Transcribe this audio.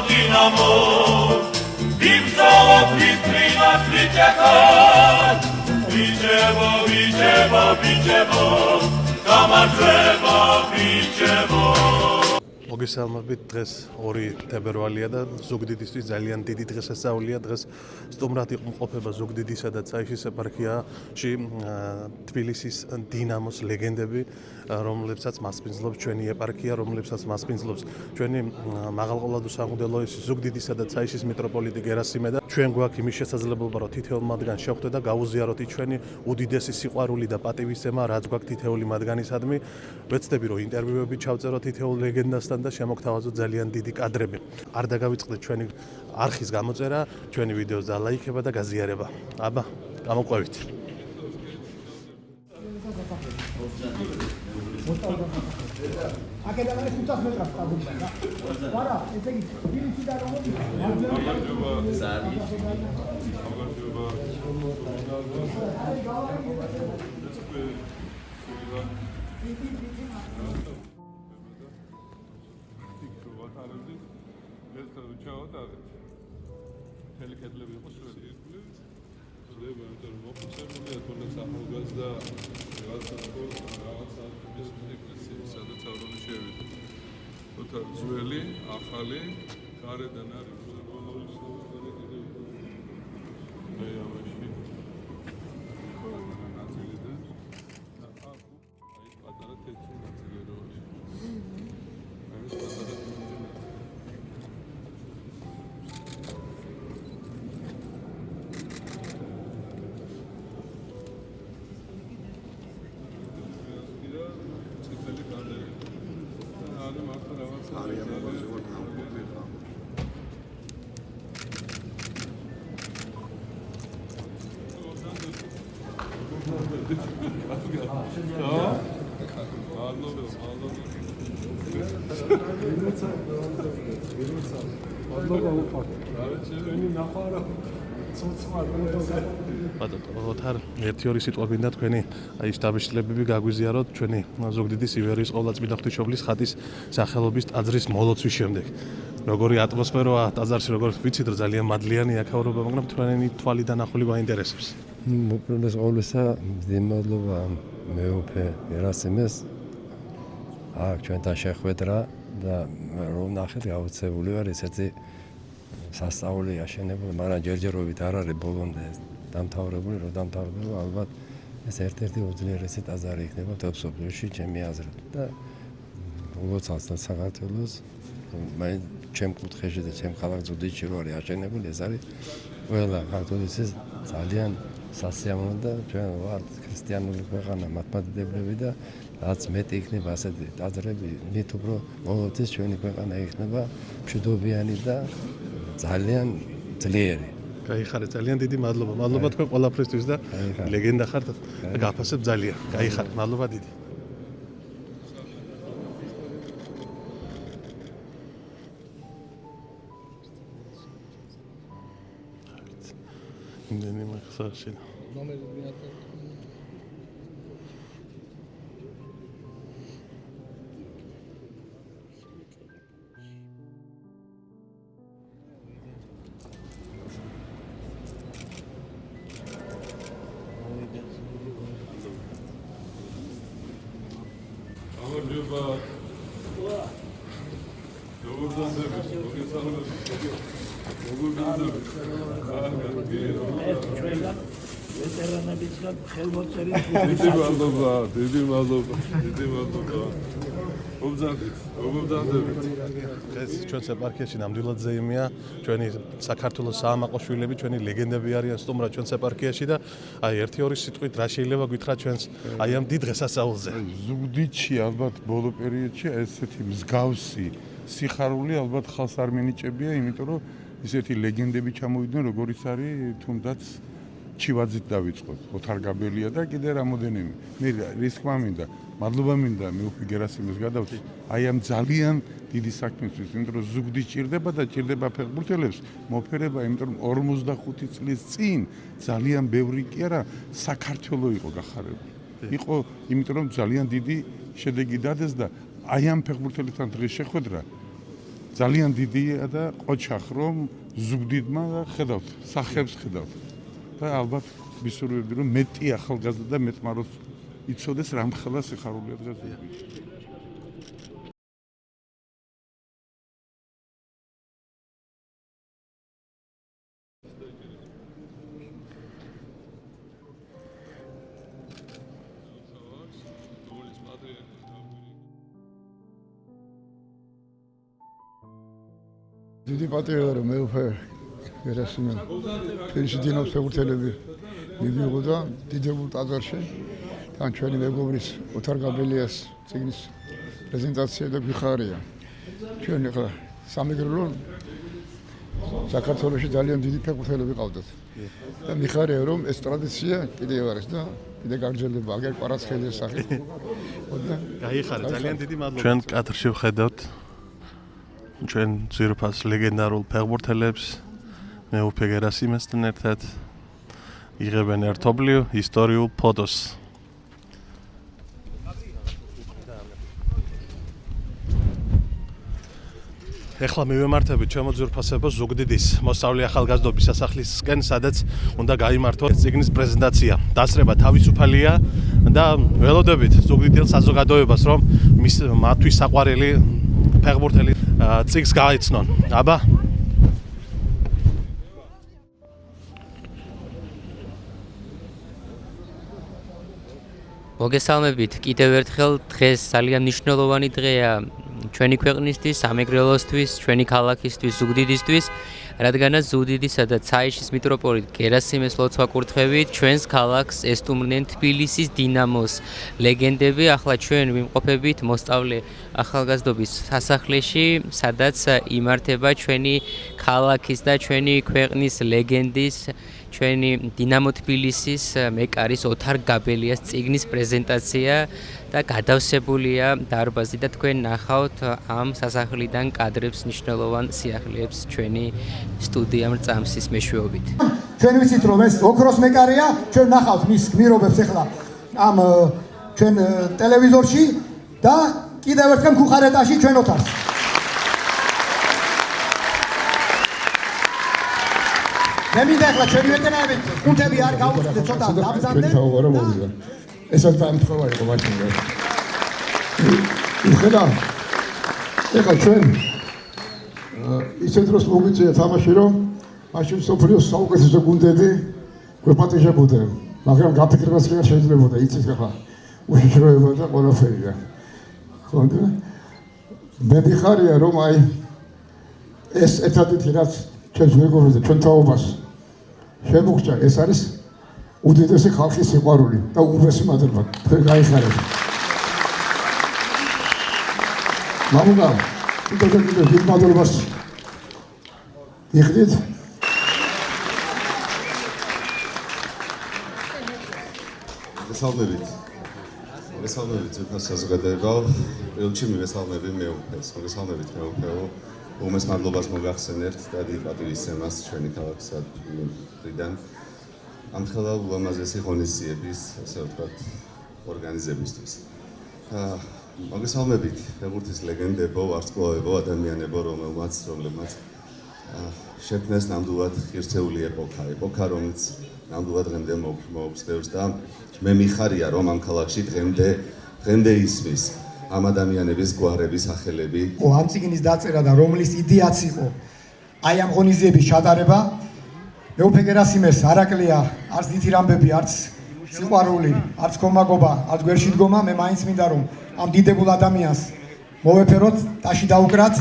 დინამო ვიბრძოლოთ ვიფრინოთ ვიჭექოთ ვიჭებო გამარჯვება ვიჭებო მოგესალმებით დღეს 2 თებერვალია და ზუგდიდისთვის ძალიან დიდი დღესასწაულია დღეს სტუმრად იმყოფება ზუგდიდისა და ცაიშის ეპარქიაში თბილისის დინამოს ლეგენდები რომლებსაც მასპინძლობს ჩვენი ეპარქია რომლებსაც მასპინძლობს ჩვენი მაღალყოლადო სამღვდელო ზუგდიდისა და ცაიშის მიტროპოლიტი გერასიმე და ჩვენ გვაქვს იმის შესაძლებლობა რომ თითოეულ მათგანს შევხვდეთ და გავუზიაროთ ჩვენი უდიდესი სიყვარული და პატივისცემა რაც გვაქვს თითოეული მათგანისადმი ვეცდები რომ ინტერვიუები ჩავწეროთ თითოეულ ლეგენდასთან და შემოგთავაზოთ ძალიან დიდი კადრები. არ დაგავიწყდეთ ჩვენი არხის გამოწერა, ჩვენი ვიდეოს დალაიქება და გაზიარება. აბა, გამოყვებით. აქედან არის 500 მეტრად სტაბილურია. არა, ესე იგი, თბილისიდან რომ მოდი. თელეკედლები იყო შეერთებული. შეიძლება იმიტომ რომ მოხსენებულია თუნდაც ახალგაზრდა რაღაცა ეკლესია სადაც აღრული შევიდა. თოთა ძველი, ახალი, გარედან არის ბოლოის სწორედ კიდე მე ამაში. ნაწილი და აი პატარა თეთრი ნაწილი რო არის. ეს პატარა ოთარ ერთი-ორი სიტყვა მინდა თქვენი აი შტაბის-შტაბები გაგვიზიაროთ ჩვენი ზუგდიდის ივერიის ყოვლადწმინდა ღვთისმშობლის ხატის სახელობის ტაძრის მოლოცვის შემდეგ. როგორი ატმოსფეროა ტაძარში, როგორ ვიცით რომ ძალიან მადლიანი აქაურობა, მაგრამ თქვენი თვალიდან ახული გვაინტერესებს. უპირველეს ყოვლისა მადლობა მეუფე გერასიმეს აქ ჩვენთან შეხვედრა და რომ ნახეთ გაუცებული ვარ ესეთი სასწაული აშენებული, მაგრამ ჯერჯერობით არ არის ბოლომდე დამთავრებული, რომ დამთავრდება ალბათ ეს ერთ-ერთი უძლიერესი ტაძარი იქნება თოფსოფლიოში ჩემი აზრით და ულოცავს და საქართველოს მე ჩემ კუთხეში და ჩემ ქალაქ ზუგდიდში რო არის აშენებული ეს არის ყველა ქართულისთვის ძალიან სასიამოვნო და ჩვენ ვართ ქრისტიანული ქვეყანა მართლმადიდებლები და რაც მეტი იქნება ასეთი ტაძრები მით უფრო ყოველთვის ჩვენი ქვეყანა იქნება მშვიდობიანი და ძალიან ძლიერი. გაიხარეთ ძალიან დიდი მადლობა. მადლობა თქვენ ყველაფრისთვის და ლეგენდა ხართ და გაფასებ ძალიან. გაიხარეთ. მადლობა დიდი. იმდენი მაგსაში. ნომერი მეათე. გამარჯობა. როგორ დაძებეს? ვეტერანებისგან ხელმოწერის დიდი მადლობა. მოგზადეთ. ეს ჩვენს ეპარქიაში ნამდვილად ზეიმია ჩვენი საქართველოს საამაყო შვილები ჩვენი ლეგენდები არიან სტუმრად ჩვენს ეპარქიაში და აი ერთი-ორი სიტყვით რა შეიძლება გითხრათ ჩვენს აი ამ დიდ დღესასწაულზე. ზუგდიდში ალბათ ბოლო პერიოდში ესეთი მსგავსი სიხარული ალბათ ხალხს არ მინიჭებია, იმიტომ რომ ისეთი ლეგენდები ჩამოვიდნენ, როგორიც არის თუნდაც ჩივაძით დავიწყოთ, ოთარ გაბელია და კიდე რამოდენიმე. მე რის თქმა მინდა, მადლობა მინდა მეუფე გერასიმეს გადავწყვეტ. აი ამ ძალიან დიდი საქმისთვის, იმიტომ რომ ზუგდი ჭირდება და ჭირდება ფეხბურთელებს მოფერება, იმიტომ რომ 45 წლის წინ ძალიან ბევრი კი არა საქართველო იყო გახარებული. იყო, იმიტომ რომ ძალიან დიდი შედეგი დადეს და აი ამ ფეხბურთელებთან დღეს შეხვედრა ძალიან დიდია და ყოჩახ რომ ზუგდიდმა ხედავთ, სახებს ხედავთ. და ალბათ ვისურვებდი რომ მეტი ახალგაზრდა და მეტმაროს იცოდეს რამხელა სიხარულია დღეს ზუგდიდში. დიდი პატივია რომ მეუფე გერასიმე ფინიში დინოს ფეხბურთელები მივიღო და დიდებულ ტაძარში თან ჩვენი მეგობრის ოთარ გაბელიას წიგნის პრეზენტაცია და გიხარია ჩვენ ახლა სამეგრელო საქართველოში ძალიან დიდი ფეხბურთელები ყავდათ და მიხარია რომ ეს ტრადიცია კიდევ არის და კიდე გაგრძელდება აგერ კვარაცხელიას სახით გაიხარა ძალიან დიდი მადლობა ჩვენ კადრში ვხედავთ ჩვენ ძვირფას ლეგენდარულ ფეხბურთელებს მეუფე გერასიმესთან ერთად იღებენ ერთობლივ ისტორიულ ფოტოს. ეხლა მივემართებით ჩემო ძვირფასებო ზუგდიდის მოსწავლე ახალგაზრდობის სასახლისკენ, სადაც უნდა გაიმართოს წიგნის პრეზენტაცია. დასწრება თავისუფალია და ველოდებით ზუგდიდის საზოგადოებას, რომ მათთვის საყვარელი ფეხბურთელი წიგს გაეცნონ. აბა მოგესალმებით კიდევ ერთხელ დღეს ძალიან მნიშვნელოვანი დღეა ჩვენი ქვეყნისთვის, სამეგრელოსთვის, ჩვენი ქალაქისთვის, ზუგდიდისთვის, რადგანაც ზუგდიდისა და ცაიშის მიტროპოლიტ გერასიმეს ლოცვა-კურთხევით ჩვენს ქალაქს ესტუმრნენ თბილისის დინამოს ლეგენდები. ახლა ჩვენ ვიმყოფებით მოსწავლე ახალგაზრდობის სასახლეში, სადაც იმართება ჩვენი ქალაქის და ჩვენი ქვეყნის ლეგენდის ჩვენი დინამო თბილისის მეკარის ოთარ გაბელიას წიგნის პრეზენტაცია და გადავსებულია დარბაზი და თქვენ ნახავთ ამ სასახლიდან კადრებს მნიშვნელოვან სიახლეებს ჩვენი სტუდია მრწამსის მეშვეობით. ჩვენ ვიცით რომ ეს ოქროს მეკარია, ჩვენ ნახავთ მის გმირობებს ახლა ამ ჩვენ ტელევიზორში და კიდევ ერთხელ მქუხარეტაში ჩვენ ოთარს. მე მინდა ახლა ჩვენი ვეტერანები კუნთები არ გაუწევთ ცოტა დაბზანდნენ. ესაც დამთხოვა იყო მაშინ. ხედა ეხლა ჩვენ ისეთ დროს მოგვიწია თამაში რომ მაშინ სოფლიოს საუკეთესო გუნდები გვეპატიჟებოდნენ, მაგრამ გაფიქრებას კი არ შეიძლებოდა, იცით ახლა უშიშროება და ყველაფერია. ხონდა მე მიხარია რომ აი ეს ერთადერთი რაც ჩვენს მეგობრებს და ჩვენ თაობას შემოგჭა, ეს არის უდიდესი ხალხის სიყვარული და უღრესი მადლობა. თქვენ გაიხარეთ. მამუკა, კიდევ დიდ მადლობას იხდით. მოგესალმებით ძვირფას საზოგადოება. ელჩი მივესალმები მეუფეს. მოგესალმებით მეუფეო. უმეს მადლობას მოგახსენებთ და დიდ პატივისცემას ჩვენი ქალაქისადმიდან. ამხელა ულამაზესი ღონისძიების, ასე ვთქვათ, ორგანიზებისთვის. მოგესალმებით ფეხბურთის ლეგენდებო, ვარსკვლავებო, ადამიანებო, რომლებმაც შექმნეს ნამდვილად ღირსეული ეპოქა, რომელიც ნამდვილად დღემდე მოუხდევს და მე მიხარია, რომ ამ ქალაქში დღემდე ისმის ამ ადამიანების გვარების სახელები. ამ წიგნის დაწერა და რომლის იდეაც იყო აი ამ ღონისძიების ჩატარება. მეუფე გერასიმეს არაკლია, არც დიდი რამბები, არც სიყვარული, არც ხომაგობა, არც გვერში დგომა, მე მაინც მინდა რომ ამ დიდებულ ადამიანს მოვეფეროთ, ტაში დაუკრათ.